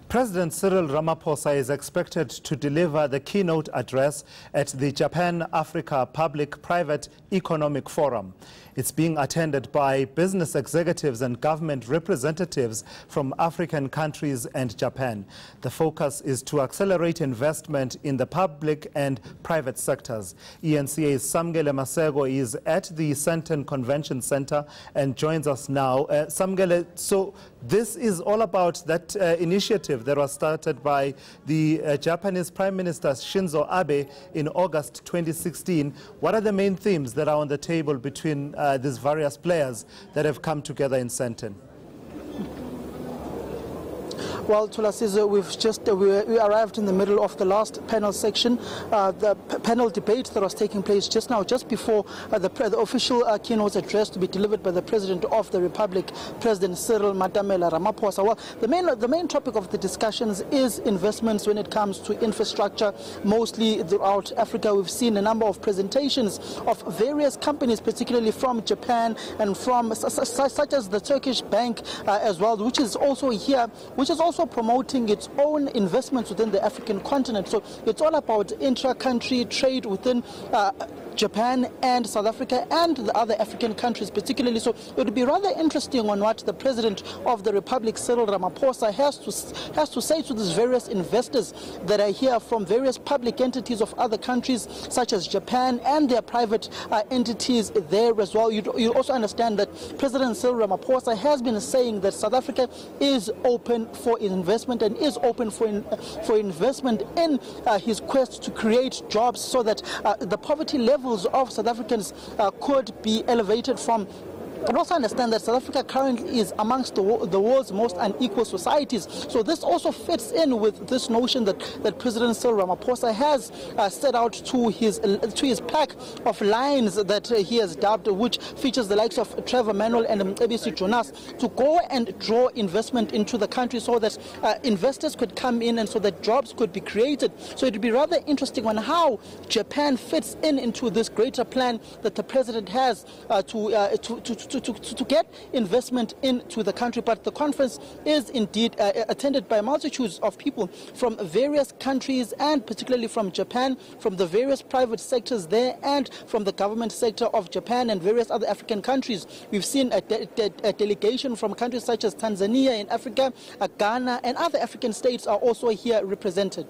President Cyril Ramaphosa is expected to deliver the keynote address at the Japan-Africa Public-Private Economic Forum. It's being attended by business executives and government representatives from African countries and Japan. The focus is to accelerate investment in the public and private sectors. eNCA's Samkele Maseko is at the Sandton Convention Centre and joins us now. Samkele, so this is all about that initiative that was started by the Japanese Prime Minister Shinzo Abe in August 2016. What are the main themes that are on the table between these various players that have come together in Sandton? Well, Tulasizo, we arrived in the middle of the last panel section, the panel debate that was taking place just now, just before the official keynote address to be delivered by the President of the Republic, President Cyril Ramaphosa. Well, the main topic of the discussions is investments when it comes to infrastructure, mostly throughout Africa. We've seen a number of presentations of various companies, particularly from Japan and from such as the Turkish bank as well, which is also here, which is also promoting its own investments within the African continent. So it's all about intra-country trade within Japan and South Africa and the other African countries particularly. So it would be rather interesting on what the President of the Republic, Cyril Ramaphosa, has to say to these various investors that are here from various public entities of other countries such as Japan and their private entities there as well. You also understand that President Cyril Ramaphosa has been saying that South Africa is open for investment and is open for investment in his quest to create jobs so that the poverty levels of South Africans could be elevated from. I also understand that South Africa currently is amongst the world's most unequal societies. So this also fits in with this notion that President Cyril Ramaphosa has set out to his pack of lines that he has dubbed, which features the likes of Trevor Manuel and ABC Jonas, to go and draw investment into the country so that investors could come in and so that jobs could be created. So it would be rather interesting on how Japan fits into this greater plan that the President has to get investment into the country. But the conference is indeed attended by multitudes of people from various countries and particularly from Japan, from the various private sectors there and from the government sector of Japan and various other African countries. We've seen a delegation from countries such as Tanzania in Africa, Ghana and other African states are also here represented.